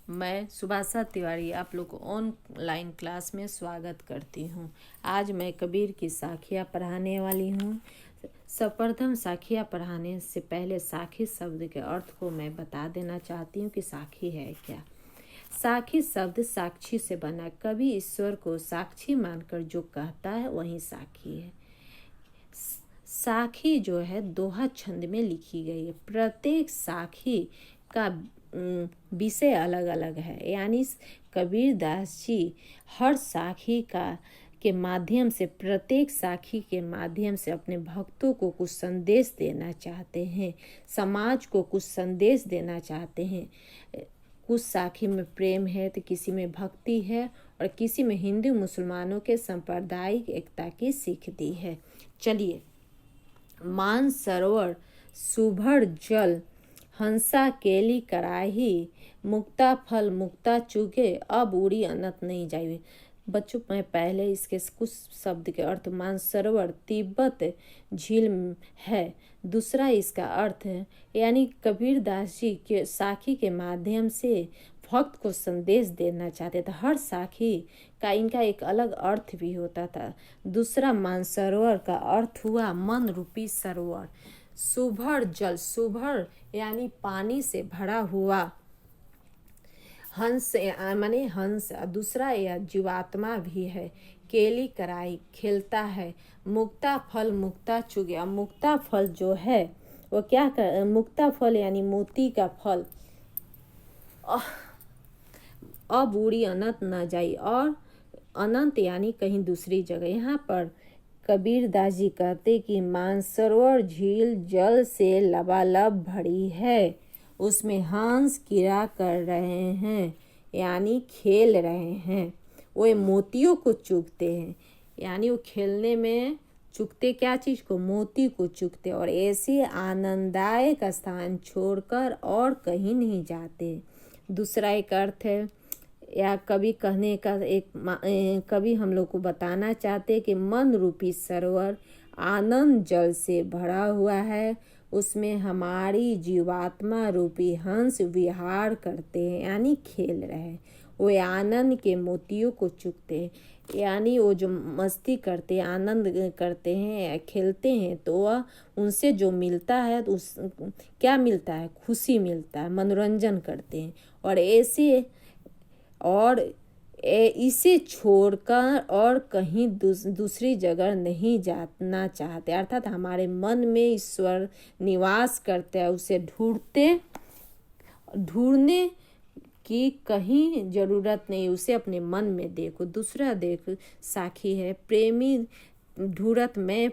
मैं सुभाषा तिवारी आप लोग को ऑनलाइन क्लास में स्वागत करती हूँ। आज मैं कबीर की साखियाँ पढ़ाने वाली हूँ। सर्वप्रथम साखियाँ पढ़ाने से पहले साखी शब्द के अर्थ को मैं बता देना चाहती हूँ कि साखी है क्या। साखी शब्द साक्षी से बना। कभी ईश्वर को साक्षी मानकर जो कहता है वही साखी है। साखी जो है दोहा छंद में लिखी गई है। प्रत्येक साखी का विषय अलग अलग है, यानी कबीर दास जी हर साखी के माध्यम से, प्रत्येक साखी के माध्यम से अपने भक्तों को कुछ संदेश देना चाहते हैं, समाज को कुछ संदेश देना चाहते हैं। कुछ साखी में प्रेम है तो किसी में भक्ति है और किसी में हिंदू मुसलमानों के सांप्रदायिक एकता की सीख दी है। चलिए, मान सरोवर सुभर जल, हंसा केली कराही, मुक्ता फल मुक्ता चुगे, अब उड़ी अनंत नहीं जाए। बच्चों, मैं पहले इसके कुछ शब्द के अर्थ, मानसरोवर तिब्बत झील है। दूसरा इसका अर्थ है, यानी कबीर दास जी के साखी के माध्यम से भक्त को संदेश देना चाहते थे। हर साखी का इनका एक अलग अर्थ भी होता था। दूसरा, मानसरोवर का अर्थ हुआ मन रूपी सरोवर। सुभर जल, सुभर यानी पानी से भरा हुआ। हंस माने हंस, दूसरा यह जीवात्मा भी है। केली कराई, खेलता है। मुक्ता फल मुक्ता चुगे, मुक्ता फल जो है वो क्या कर, मुक्ता फल यानी मोती का फल। अब उड़ी अनंत न जाई, और अनंत यानी कहीं दूसरी जगह। यहाँ पर कबीर दास जी कहते कि मानसरोवर झील जल से लबालब भरी है, उसमें हंस क्रीड़ा कर रहे हैं, यानी खेल रहे हैं। वो मोतियों को चुगते हैं, यानी वो खेलने में चुगते क्या चीज़ को, मोती को चुगते, और ऐसे आनंददायक स्थान छोड़कर और कहीं नहीं जाते। दूसरा एक अर्थ है, या कभी कहने का कभी हम लोग को बताना चाहते कि मन रूपी सरोवर आनंद जल से भरा हुआ है, उसमें हमारी जीवात्मा रूपी हंस विहार करते हैं, यानी खेल रहे हैं। वे आनंद के मोतियों को चुगते हैं, यानी वो जो मस्ती करते हैं, आनंद करते हैं, खेलते हैं, तो वह उनसे जो मिलता है तो क्या मिलता है, खुशी मिलता है, मनोरंजन करते हैं। और इसे छोड़कर और कहीं दूसरी जगह नहीं जाना चाहते, अर्थात हमारे मन में ईश्वर निवास करते हैं, उसे ढूंढने की कहीं ज़रूरत नहीं, उसे अपने मन में देखो। दूसरा देख साखी है, प्रेमी ढूंढत मैं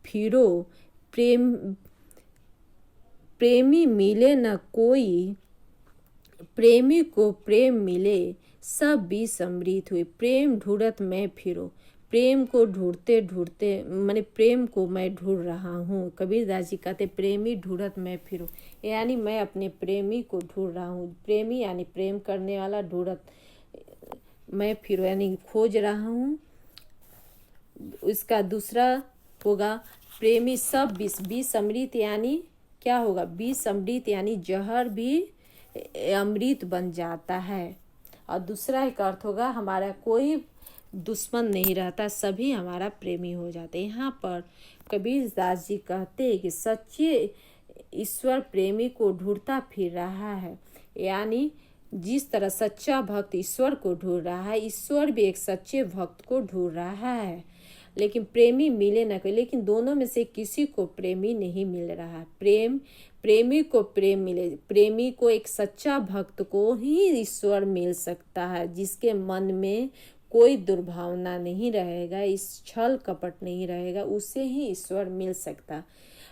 फिरो, प्रेमी मिले न कोई, प्रेमी को प्रेम मिले, सब भी समृद्ध हुए। प्रेम ढूंढत मैं फिरो, प्रेम को ढूंढते ढूंढते, मैंने प्रेम को मैं ढूंढ रहा हूँ। कबीर दास जी कहते प्रेमी ढूंढत मैं फिरो, यानी मैं अपने प्रेमी को ढूंढ रहा हूँ। प्रेमी यानी प्रेम करने वाला, ढूंढत मैं फिरो यानी खोज रहा हूँ। इसका दूसरा होगा, प्रेमी सब भी समृद्ध, यानी क्या होगा, भी समृद्ध यानी जहर भी अमृत बन जाता है। और दूसरा एक अर्थ होगा, हमारा कोई दुश्मन नहीं रहता, सभी हमारा प्रेमी हो जाते। यहाँ पर कबीर दास जी कहते हैं कि सच्चे ईश्वर प्रेमी को ढूंढता फिर रहा है, यानी जिस तरह सच्चा भक्त ईश्वर को ढूंढ रहा है, ईश्वर भी एक सच्चे भक्त को ढूंढ रहा है। लेकिन प्रेमी मिले न कोई, लेकिन दोनों में से किसी को प्रेमी नहीं मिल रहा। प्रेमी को प्रेम मिले, प्रेमी को एक सच्चा भक्त को ही ईश्वर मिल सकता है, जिसके मन में कोई दुर्भावना नहीं रहेगा, इस छल कपट नहीं रहेगा, उसे ही ईश्वर मिल सकता।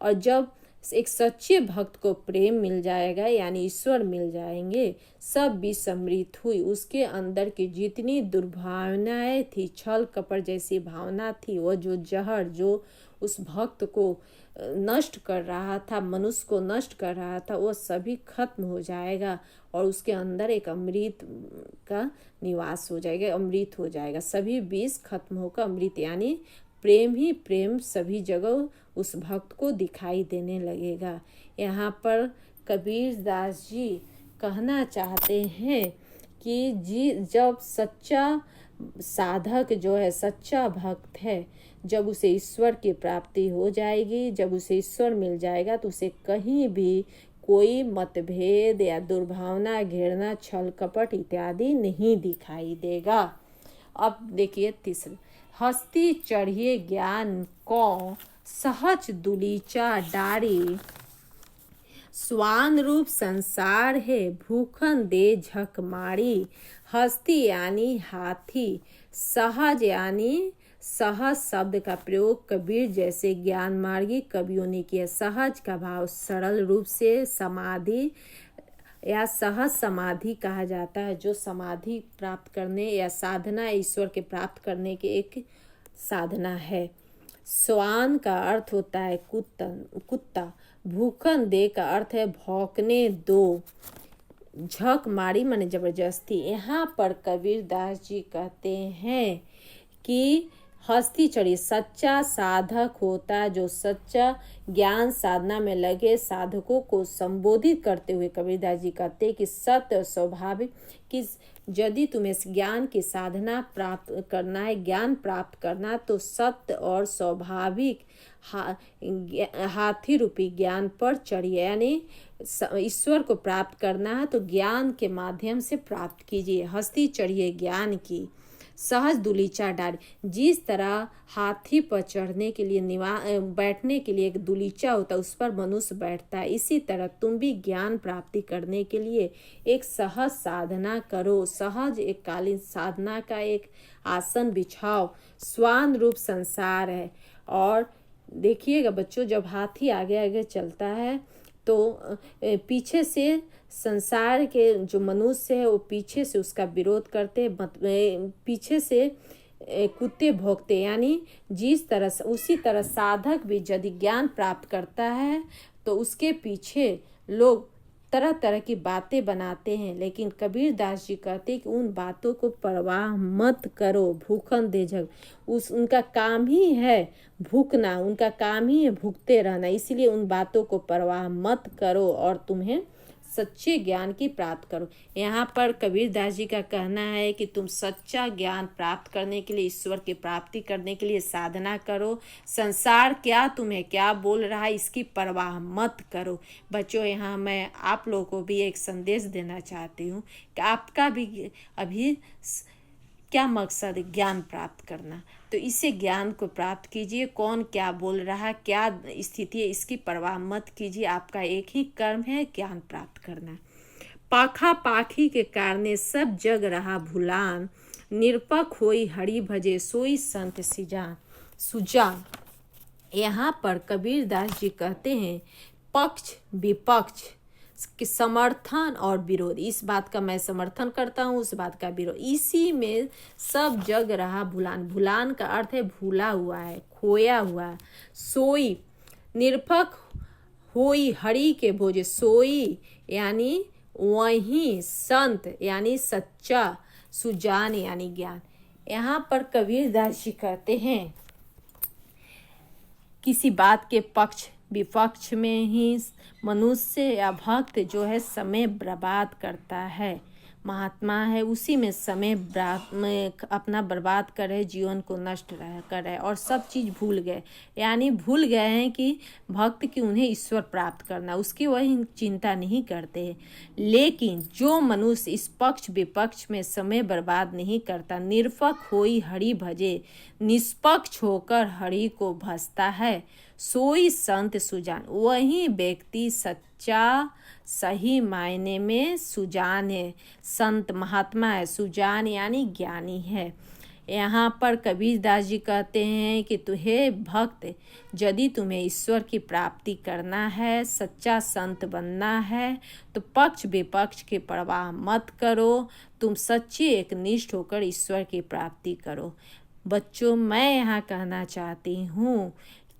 और जब एक सच्चे भक्त को प्रेम मिल जाएगा, यानी ईश्वर मिल जाएंगे, सब भी समृद्ध हुई। उसके अंदर की जितनी दुर्भावनाएं थी, छल कपट जैसी भावना थी, वो जो जहर जो उस भक्त को नष्ट कर रहा था, मनुष्य को नष्ट कर रहा था, वो सभी खत्म हो जाएगा और उसके अंदर एक अमृत का निवास हो जाएगा, अमृत हो जाएगा। सभी विष खत्म होकर अमृत, यानी प्रेम ही प्रेम सभी जगह उस भक्त को दिखाई देने लगेगा। यहाँ पर कबीर दास जी कहना चाहते हैं कि जब सच्चा साधक जो है, सच्चा भक्त है, जब उसे ईश्वर की प्राप्ति हो जाएगी, जब उसे ईश्वर मिल जाएगा, तो उसे कहीं भी कोई मतभेद या दुर्भावना, घृणा, छल कपट इत्यादि नहीं दिखाई देगा। अब देखिए तीसरा, हस्ती चढ़िए ज्ञान को सहज दुलीचा डारी, स्वान रूप संसार है भूखन दे झक मारी। हस्ती यानी हाथी, सहज यानी सहज शब्द का प्रयोग कबीर जैसे ज्ञान मार्गी कवियों ने किया। सहज का भाव सरल रूप से समाधि या सहज समाधि कहा जाता है, जो समाधि प्राप्त करने या साधना ईश्वर के प्राप्त करने की एक साधना है। स्वान का अर्थ होता है कुत्ता। भूखन दे का अर्थ है भौंकने दो। झक मारी माने जबरदस्ती। यहाँ पर कबीर दास जी कहते हैं कि हस्ती चढ़ी, सच्चा साधक होता है जो सच्चा ज्ञान साधना में लगे साधकों को संबोधित करते हुए कबीरदास जी कहते हैं कि सत्य और स्वाभाविक, कि यदि तुम्हें ज्ञान की साधना प्राप्त करना है, ज्ञान प्राप्त करना, तो सत्य और स्वाभाविक हाथी रूपी ज्ञान पर चढ़िए। यानी ईश्वर को प्राप्त करना है तो ज्ञान के माध्यम से प्राप्त कीजिए। हस्ती चढ़िए ज्ञान की, सहज दुलीचा डारी। जिस तरह हाथी पर चढ़ने के लिए बैठने के लिए एक दुलीचा होता है, उस पर मनुष्य बैठता है, इसी तरह तुम भी ज्ञान प्राप्ति करने के लिए एक सहज साधना करो। सहज एक कालीन साधना का एक आसन बिछाओ। स्वान रूप संसार है। और देखिएगा बच्चों, जब हाथी आगे आगे चलता है तो पीछे से संसार के जो मनुष्य है वो पीछे से उसका विरोध करते, पीछे से कुत्ते भौंकते। यानी जिस तरह उसी तरह साधक भी यदि ज्ञान प्राप्त करता है तो उसके पीछे लोग तरह तरह की बातें बनाते हैं, लेकिन कबीर दास जी कहते हैं कि उन बातों को परवाह मत करो। भूखन दे झक, उनका काम ही है भूखना, उनका काम ही है भूखते रहना, इसलिए उन बातों को परवाह मत करो और तुम्हें सच्चे ज्ञान की प्राप्त करो। यहाँ पर कबीर दास जी का कहना है कि तुम सच्चा ज्ञान प्राप्त करने के लिए, ईश्वर की प्राप्ति करने के लिए साधना करो। संसार क्या तुम्हें क्या बोल रहा है इसकी परवाह मत करो। बच्चों, यहाँ मैं आप लोगों को भी एक संदेश देना चाहती हूँ कि आपका भी अभी क्या मकसद है? ज्ञान प्राप्त करना। तो इसे ज्ञान को प्राप्त कीजिए। कौन क्या बोल रहा है, क्या स्थिति है, इसकी परवाह मत कीजिए। आपका एक ही कर्म है, ज्ञान प्राप्त करना। पाखा पाखी के कारणे सब जग रहा भुलान, निरपक होई हरि भजे सोई संत सुजान। यहाँ पर कबीर दास जी कहते हैं पक्ष विपक्ष कि समर्थन और विरोध, इस बात का मैं समर्थन करता हूँ, उस बात का विरोध, इसी में सब जग रहा भुलान। भुलान का अर्थ है भूला हुआ है, खोया हुआ है। सोई, निरपक होई हरि के भोजे। सोई यानी वही, संत यानी सच्चा, सुजान यानी ज्ञान। यहाँ पर कबीर दास जी कहते हैं किसी बात के पक्ष विपक्ष में ही मनुष्य या भक्त जो है समय बर्बाद करता है। महात्मा है उसी में समय अपना बर्बाद करे, जीवन को नष्ट करे और सब चीज़ भूल गए। यानी भूल गए हैं कि भक्त की उन्हें ईश्वर प्राप्त करना, उसकी वही चिंता नहीं करते। लेकिन जो मनुष्य इस पक्ष विपक्ष में समय बर्बाद नहीं करता, निरपक होई हरि भजे, निष्पक्ष होकर हरि को भजता है, सोई संत सुजान, वही व्यक्ति सच्चा सही मायने में सुजान है, संत महात्मा है। सुजान यानी ज्ञानी है। यहाँ पर कबीर दास जी कहते हैं कि हे भक्त, यदि तुम्हें ईश्वर की प्राप्ति करना है, सच्चा संत बनना है, तो पक्ष विपक्ष की परवाह मत करो। तुम सच्ची एकनिष्ठ होकर ईश्वर की प्राप्ति करो। बच्चों, मैं यहाँ कहना चाहती हूँ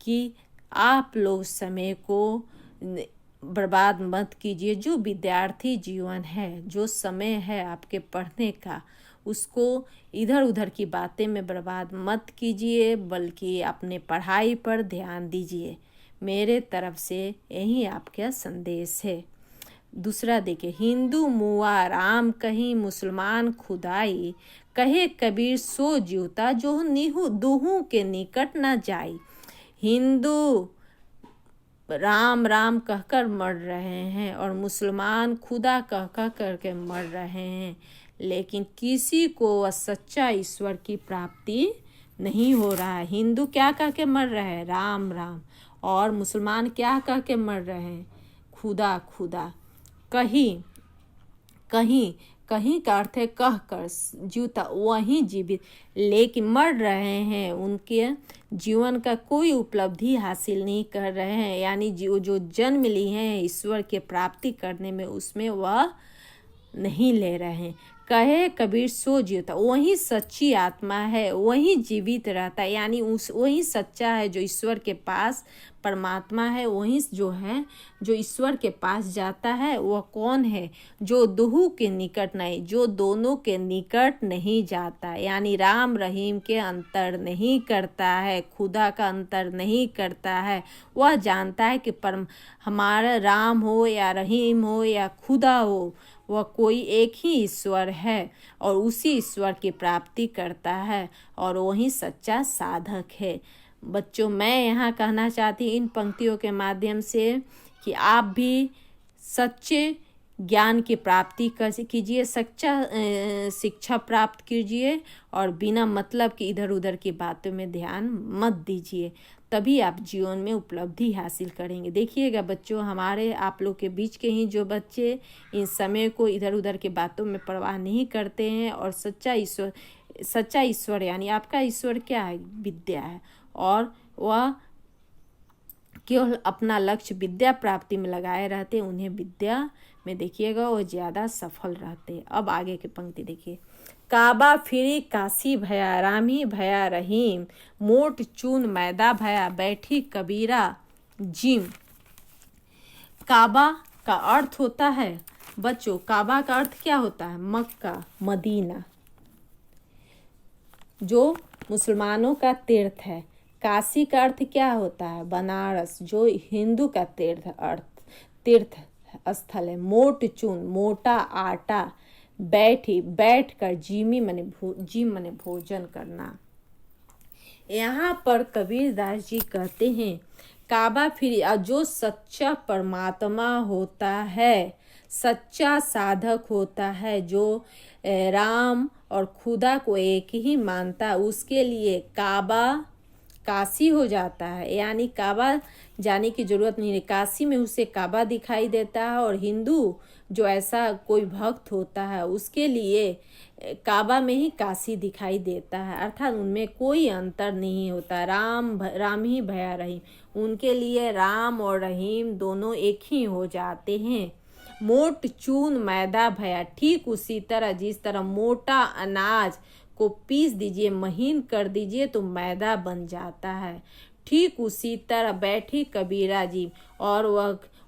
कि आप लोग समय को बर्बाद मत कीजिए। जो विद्यार्थी जीवन है, जो समय है आपके पढ़ने का, उसको इधर उधर की बातें में बर्बाद मत कीजिए, बल्कि अपने पढ़ाई पर ध्यान दीजिए। मेरे तरफ से यही आपका संदेश है। दूसरा देखिए, हिंदू मुआ राम कहीं मुसलमान खुदाई, कहे कबीर सो ज्योता जो निहू दुहू के निकट न जाई। हिंदू राम राम कहकर मर रहे हैं और मुसलमान खुदा कह कह करके मर रहे हैं, लेकिन किसी को वह सच्चा ईश्वर की प्राप्ति नहीं हो रहा है। हिंदू क्या कह के मर रहे हैं? राम राम। और मुसलमान क्या कह के मर रहे हैं? खुदा खुदा। कहीं कहीं कहीं का अर्थ है कह कर, जीवता वहीं जीवित, लेकिन मर रहे हैं, उनके जीवन का कोई उपलब्धि हासिल नहीं कर रहे हैं। यानी जो जन्म ली हैं ईश्वर के प्राप्ति करने में, उसमें वह नहीं ले रहे हैं। कहे कबीर सो जीवता, वही सच्ची आत्मा है, वही जीवित रहता है, यानी वही सच्चा है जो ईश्वर के पास परमात्मा है। वही जो है जो ईश्वर के पास जाता है, वह कौन है? जो दुहू के निकट नहीं, जो दोनों के निकट नहीं जाता, यानी राम रहीम के अंतर नहीं करता है, खुदा का अंतर नहीं करता है। वह जानता है कि हमारा राम हो या रहीम हो या खुदा हो, वह कोई एक ही ईश्वर है और उसी ईश्वर की प्राप्ति करता है, और वही सच्चा साधक है। बच्चों, मैं यहाँ कहना चाहती इन पंक्तियों के माध्यम से कि आप भी सच्चे ज्ञान की प्राप्ति कीजिए, सच्चा शिक्षा प्राप्त कीजिए, और बिना मतलब कि इधर उधर की बातों में ध्यान मत दीजिए, तभी आप जीवन में उपलब्धि हासिल करेंगे। देखिएगा बच्चों, हमारे आप लोग के बीच के ही जो बच्चे इन समय को इधर उधर की बातों में परवाह नहीं करते हैं, और सच्चा ईश्वर यानी आपका ईश्वर क्या है? विद्या है, और वह केवल अपना लक्ष्य विद्या प्राप्ति में लगाए रहते हैं, उन्हें विद्या में देखिएगा वो ज़्यादा सफल रहते हैं। अब आगे की पंक्ति देखिए, काबा फिरी काशी भया, रामी भया रहीम, मोट चून मैदा भया, बैठी कबीरा जिम। काबा का अर्थ होता है बच्चों, काबा का अर्थ क्या होता है? मक्का, मदीना, जो मुसलमानों का तीर्थ है। काशी का अर्थ क्या होता है? बनारस, जो हिंदू का तीर्थ स्थल है। मोट चून, मोटा आटा, बैठ कर, जिम मने भोजन करना। यहाँ पर कबीरदास जी कहते हैं काबा फिर, जो सच्चा परमात्मा होता है, सच्चा साधक होता है, जो राम और खुदा को एक ही मानता है, उसके लिए काबा काशी हो जाता है। यानी काबा जाने की ज़रूरत नहीं है, काशी में उसे काबा दिखाई देता है। और हिंदू जो ऐसा कोई भक्त होता है, उसके लिए काबा में ही काशी दिखाई देता है, अर्थात उनमें कोई अंतर नहीं होता। राम ही भया रहीम, उनके लिए राम और रहीम दोनों एक ही हो जाते हैं। मोट चून मैदा भया, ठीक उसी तरह जिस तरह मोटा अनाज को पीस दीजिए, महीन कर दीजिए तो मैदा बन जाता है, ठीक उसी तरह बैठी कबीरा जी, और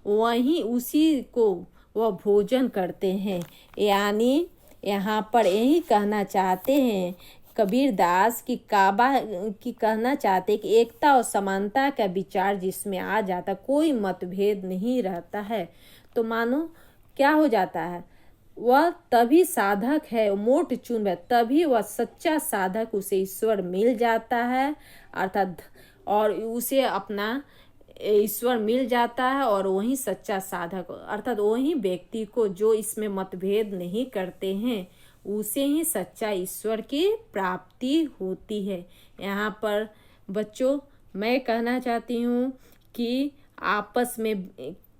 वहीं उसी को वह भोजन करते हैं। यानी यहाँ पर यही कहना चाहते हैं कबीरदास की काबा की कहना चाहते कि एकता और समानता का विचार जिसमें आ जाता, कोई मतभेद नहीं रहता है, तो मानो क्या हो जाता है? वह तभी साधक है, मोट चुन है, तभी वह सच्चा साधक, उसे ईश्वर मिल जाता है, अर्थात और उसे अपना ईश्वर मिल जाता है, और वही सच्चा साधक, अर्थात वही व्यक्ति को जो इसमें मतभेद नहीं करते हैं, उसे ही सच्चा ईश्वर की प्राप्ति होती है। यहाँ पर बच्चों मैं कहना चाहती हूँ कि आपस में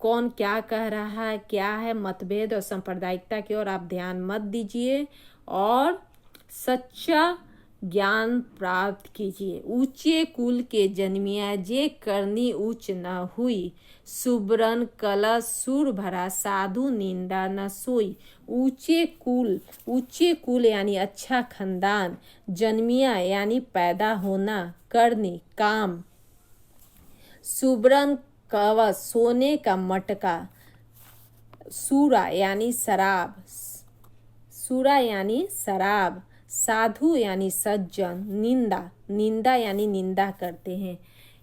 कौन क्या कह रहा है, क्या है मतभेद और सांप्रदायिकता की ओर आप ध्यान मत दीजिए, और सच्चा ज्ञान प्राप्त कीजिए। ऊंचे कुल के जन्मिया, जे करनी उच्च न हुई, सुब्रन कलश सुर भरा, साधु निंदा न सोई। ऊंचे कुल यानी अच्छा खानदान, जन्मिया यानी पैदा होना, करनी काम, सुब्रन कवच सोने का मटका, सूरा यानी शराब, साधु यानी सज्जन, निंदा यानी निंदा करते हैं।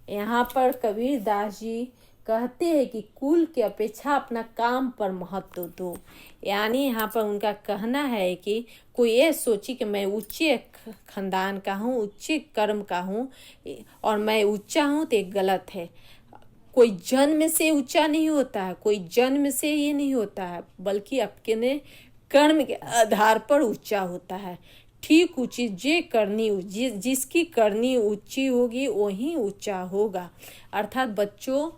यहाँ पर कबीरदास जी कहते हैं कि कुल की अपेक्षा अपना काम पर महत्व दो। यानी यहाँ पर उनका कहना है कि कोई ये सोची कि मैं ऊंचे खानदान का हूँ, ऊंचे कर्म का हूँ और मैं ऊंचा हूँ, तो ये गलत है। कोई जन्म से ऊंचा नहीं होता है, कोई जन्म से ये नहीं होता है, बल्कि आपके कर्म के आधार पर ऊंचा होता है। ठीक ऊंची जे करनी जिसकी करनी ऊंची होगी वही ऊंचा होगा। अर्थात बच्चों,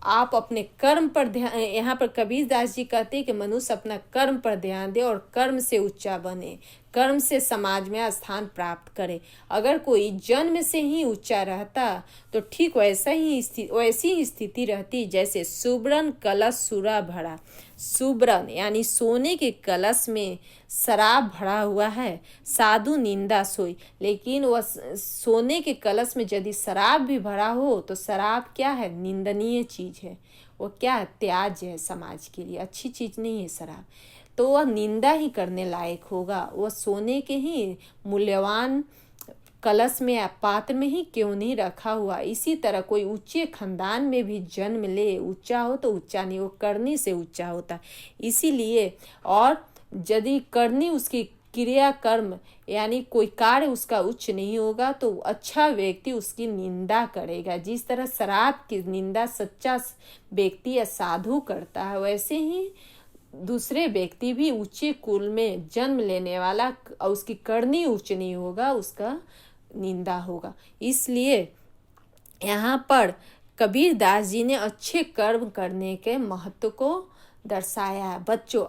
आप अपने कर्म पर ध्यान, यहाँ पर कबीर दास जी कहते हैं कि मनुष्य अपना कर्म पर ध्यान दे और कर्म से ऊंचा बने, कर्म से समाज में स्थान प्राप्त करे। अगर कोई जन्म से ही ऊंचा रहता तो ठीक वैसी ही स्थिति रहती जैसे सुब्रन कलश सुरा भरा। सुब्रन यानी सोने के कलश में शराब भरा हुआ है, साधु निंदा सोई। लेकिन वह सोने के कलश में यदि शराब भी भरा हो तो शराब क्या है? निंदनीय चीज है। वो क्या है? त्याज्य है, समाज के लिए अच्छी चीज नहीं है शराब। तो वह निंदा ही करने लायक होगा। वह सोने के ही मूल्यवान कलश में या पात्र में ही क्यों नहीं रखा हुआ। इसी तरह कोई ऊंचे खानदान में भी जन्म ले, ऊंचा हो तो ऊंचा नहीं, वो करनी से ऊंचा होता। इसीलिए और यदि करनी उसकी क्रिया कर्म यानी कोई कार्य उसका उच्च नहीं होगा तो अच्छा व्यक्ति उसकी निंदा करेगा। जिस तरह शराब की निंदा सच्चा व्यक्ति या साधु करता है, वैसे ही दूसरे व्यक्ति भी ऊंचे कुल में जन्म लेने वाला और उसकी करनी उच्च नहीं होगा, उसका निंदा होगा। इसलिए यहाँ पर कबीर दास जी ने अच्छे कर्म करने के महत्व को दर्शाया है। बच्चों,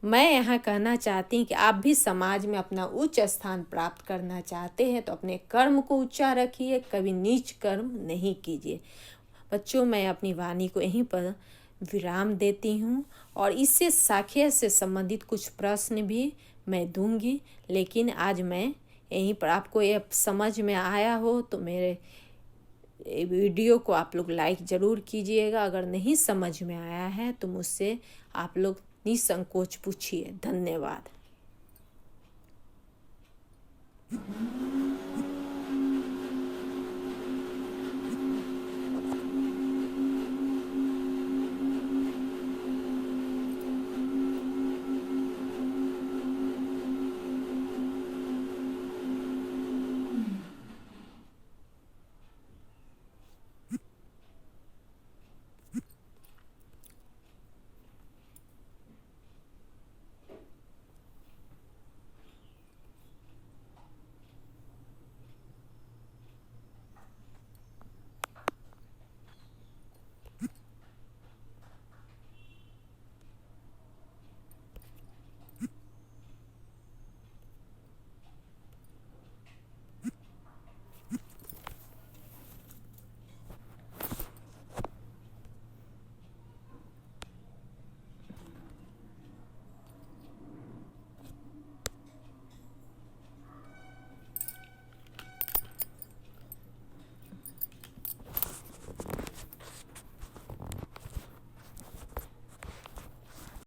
मैं यहाँ कहना चाहती हूँ कि आप भी समाज में अपना उच्च स्थान प्राप्त करना चाहते हैं तो अपने कर्म को ऊंचा रखिए, कभी नीच कर्म नहीं कीजिए। बच्चों, मैं अपनी वाणी को यहीं पर विराम देती हूँ और इससे साख्य से संबंधित कुछ प्रश्न भी मैं दूंगी। लेकिन आज मैं यहीं पर, आपको ये समझ में आया हो तो मेरे वीडियो को आप लोग लाइक ज़रूर कीजिएगा। अगर नहीं समझ में आया है तो मुझसे आप लोग निसंकोच पूछिए। धन्यवाद।